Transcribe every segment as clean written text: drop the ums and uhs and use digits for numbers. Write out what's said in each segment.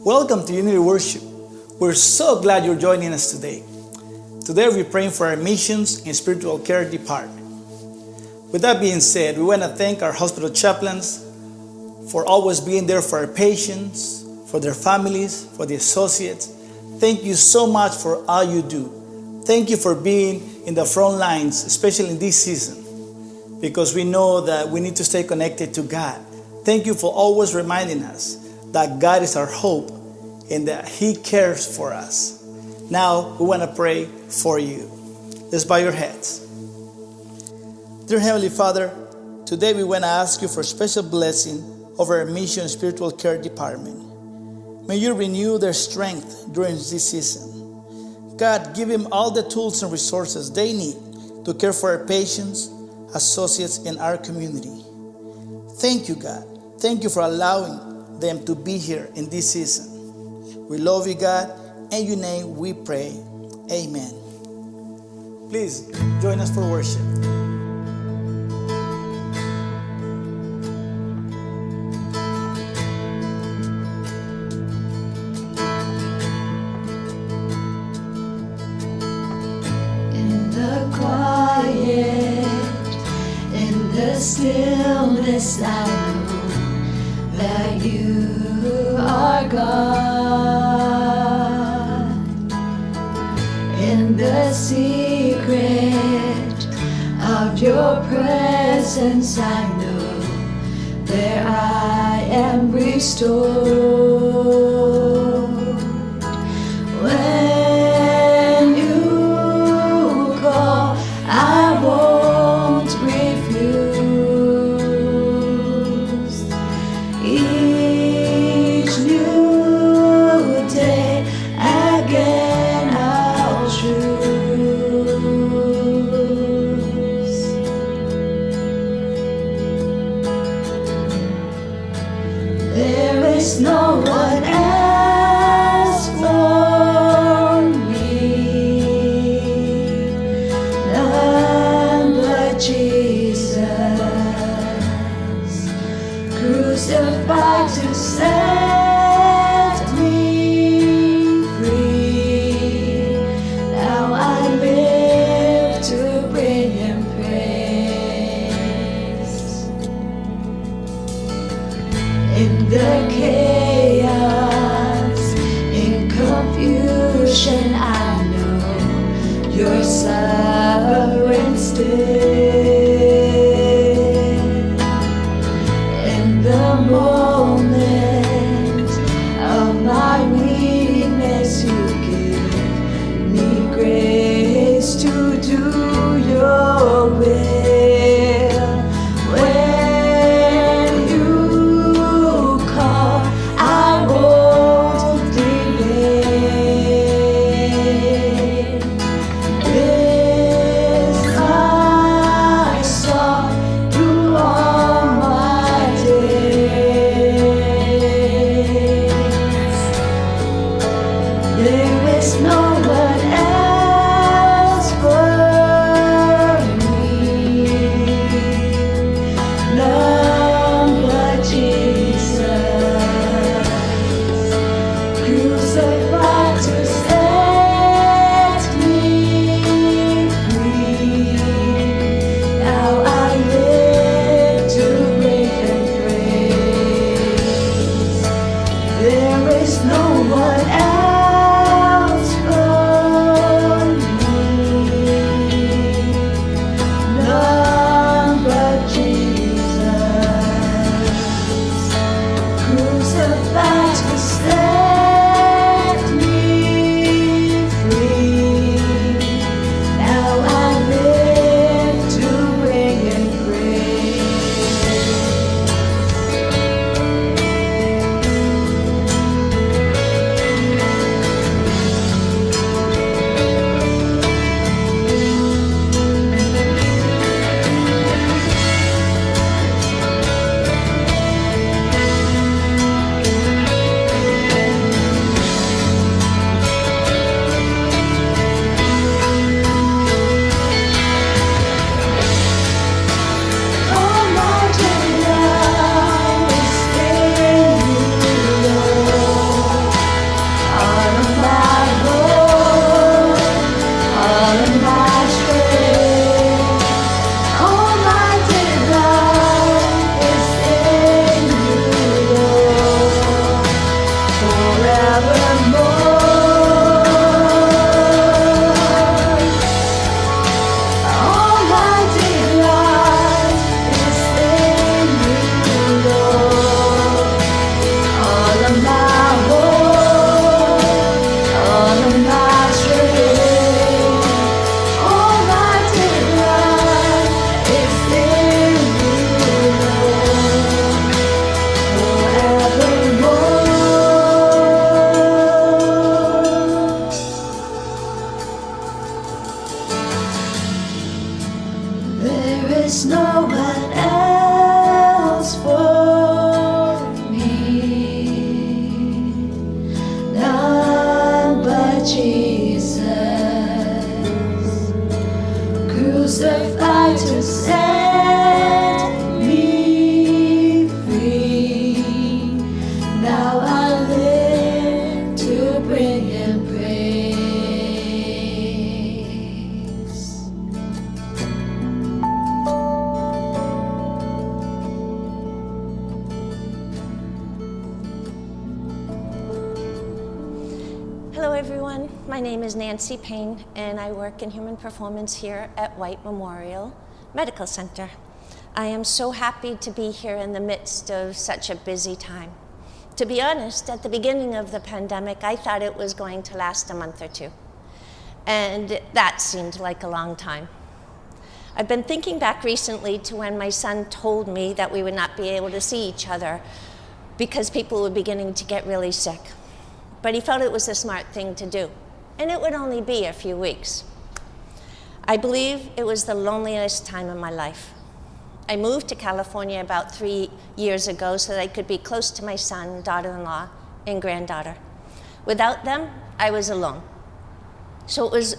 Welcome to Unity Worship. We're so glad you're joining us today. Today we're praying for our missions and spiritual care department. With that being said, we want to thank our hospital chaplains for always being there for our patients, for their families, for the associates. Thank you so much for all you do. Thank you for being in the front lines, especially in this season, because we know that we need to stay connected to God. Thank you for always reminding us that God is our hope and that He cares for us. Now, we want to pray for you. Let's bow your heads. Dear Heavenly Father, today we want to ask you for special blessing over our mission and spiritual care department. May you renew their strength during this season. God, give them all the tools and resources they need to care for our patients, associates, in our community. Thank you, God. Thank you for allowing them to be here in this season. We love you, God. In your name we pray. Amen. Please join us for worship. In the quiet, in the stillness, I know that you are God. In the secret of your presence, I know there I am restored. When you call, I won't refuse. Each new day again I'll choose. There is no one else for me, none but Jesus, crucified to set me free. Now I live to bring Him praise. In the chaos, in confusion, I know you're sovereign still. In the moment of my weakness, you give me grace to do your will. When you call, I won't delay. This Hello everyone, my name is Nancy Payne and I work in human performance here at White Memorial Medical Center. I am so happy to be here in the midst of such a busy time. To be honest, at the beginning of the pandemic, I thought it was going to last a month or two. And that seemed like a long time. I've been thinking back recently to when my son told me that we would not be able to see each other because people were beginning to get really sick. But he felt it was the smart thing to do, and it would only be a few weeks. I believe it was the loneliest time of my life. I moved to California about 3 years ago so that I could be close to my son, daughter-in-law, and granddaughter. Without them, I was alone. So it was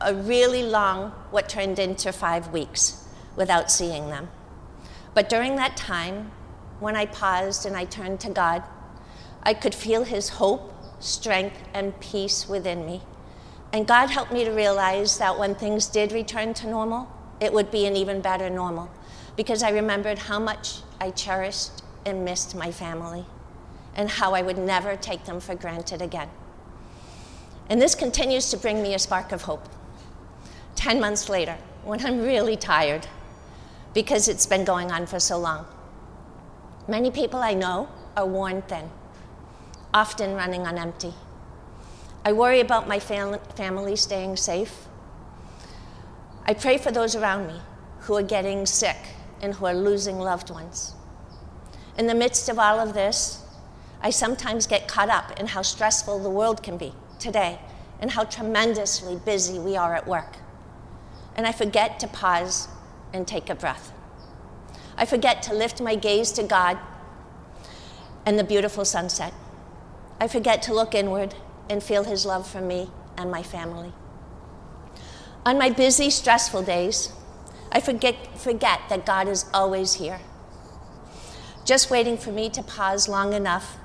a really long, what turned into 5 weeks without seeing them. But during that time, when I paused and I turned to God, I could feel his hope, strength, and peace within me. And God helped me to realize that when things did return to normal, it would be an even better normal, because I remembered how much I cherished and missed my family, and how I would never take them for granted again. And this continues to bring me a spark of hope. 10 months later, when I'm really tired, because it's been going on for so long, many people I know are worn thin, often running on empty. I worry about my family staying safe. I pray for those around me who are getting sick and who are losing loved ones. In the midst of all of this, I sometimes get caught up in how stressful the world can be today and how tremendously busy we are at work. And I forget to pause and take a breath. I forget to lift my gaze to God and the beautiful sunset. I forget to look inward and feel his love for me and my family. On my busy, stressful days, I forget that God is always here, just waiting for me to pause long enough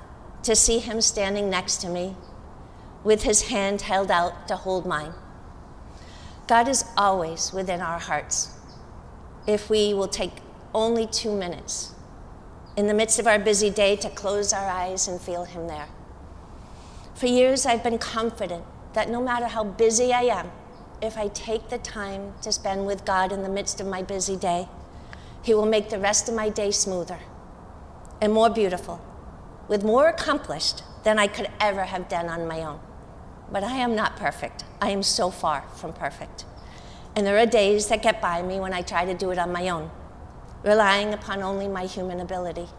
to see him standing next to me with his hand held out to hold mine. God is always within our hearts if we will take only 2 minutes in the midst of our busy day to close our eyes and feel him there. For years, I've been confident that no matter how busy I am, if I take the time to spend with God in the midst of my busy day, he will make the rest of my day smoother and more beautiful, with more accomplished than I could ever have done on my own. But I am not perfect. I am so far from perfect. And there are days that get by me when I try to do it on my own, relying upon only my human ability.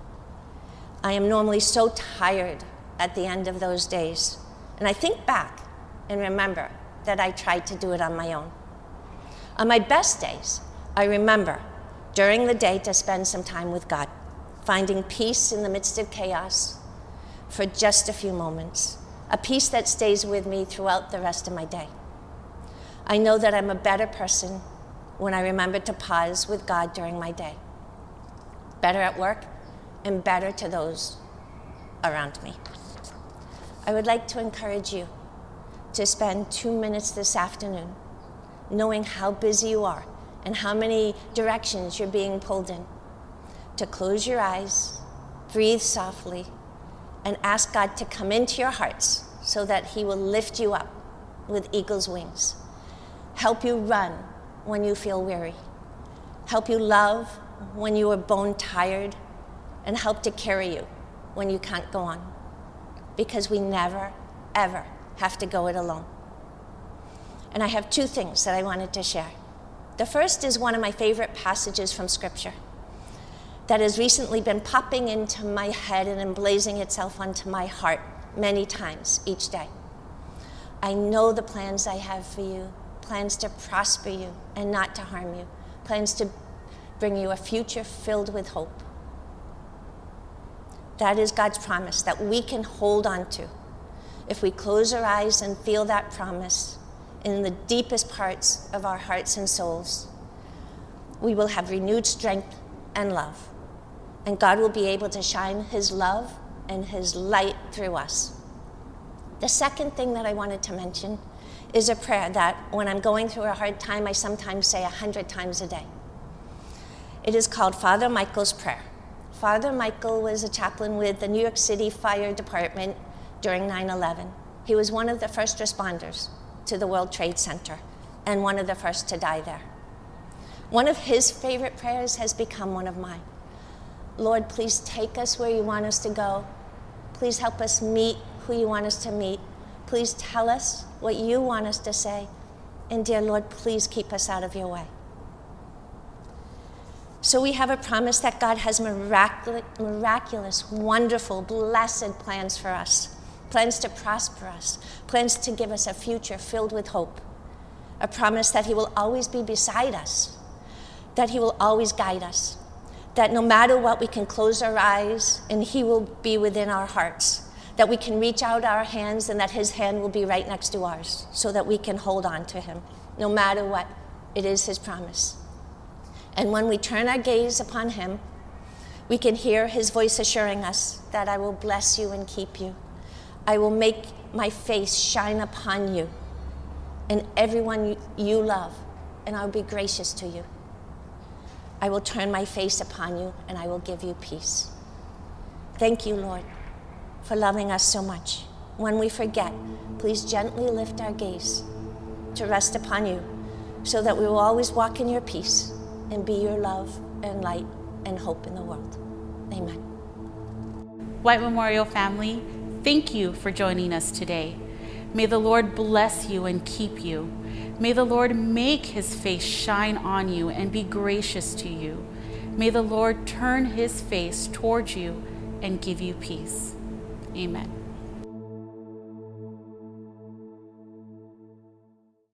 I am normally so tired at the end of those days, and I think back and remember that I tried to do it on my own. On my best days, I remember during the day to spend some time with God, finding peace in the midst of chaos for just a few moments, a peace that stays with me throughout the rest of my day. I know that I'm a better person when I remember to pause with God during my day, better at work and better to those around me. I would like to encourage you to spend 2 minutes this afternoon knowing how busy you are and how many directions you're being pulled in, to close your eyes, breathe softly, and ask God to come into your hearts so that he will lift you up with eagle's wings, help you run when you feel weary, help you love when you are bone tired, and help to carry you when you can't go on. Because we never, ever have to go it alone. And I have 2 things that I wanted to share. The first is one of my favorite passages from Scripture that has recently been popping into my head and emblazing itself onto my heart many times each day. I know the plans I have for you, plans to prosper you and not to harm you, plans to bring you a future filled with hope. That is God's promise that we can hold on to. If we close our eyes and feel that promise in the deepest parts of our hearts and souls, we will have renewed strength and love. And God will be able to shine his love and his light through us. The second thing that I wanted to mention is a prayer that when I'm going through a hard time, I sometimes say 100 times a day. It is called Father Michael's Prayer. Father Michael was a chaplain with the New York City Fire Department during 9/11. He was one of the first responders to the World Trade Center and one of the first to die there. One of his favorite prayers has become one of mine. Lord, please take us where you want us to go. Please help us meet who you want us to meet. Please tell us what you want us to say. And dear Lord, please keep us out of your way. So we have a promise that God has miraculous, wonderful, blessed plans for us. Plans to prosper us. Plans to give us a future filled with hope. A promise that he will always be beside us. That he will always guide us. That no matter what, we can close our eyes and he will be within our hearts. That we can reach out our hands and that his hand will be right next to ours so that we can hold on to him. No matter what, it is his promise. And when we turn our gaze upon him, we can hear his voice assuring us that I will bless you and keep you. I will make my face shine upon you and everyone you love, and I will be gracious to you. I will turn my face upon you and I will give you peace. Thank you, Lord, for loving us so much. When we forget, please gently lift our gaze to rest upon you so that we will always walk in your peace and be your love and light and hope in the world. Amen. White Memorial family, thank you for joining us today. May the Lord bless you and keep you. May the Lord make his face shine on you and be gracious to you. May the Lord turn his face towards you and give you peace. Amen.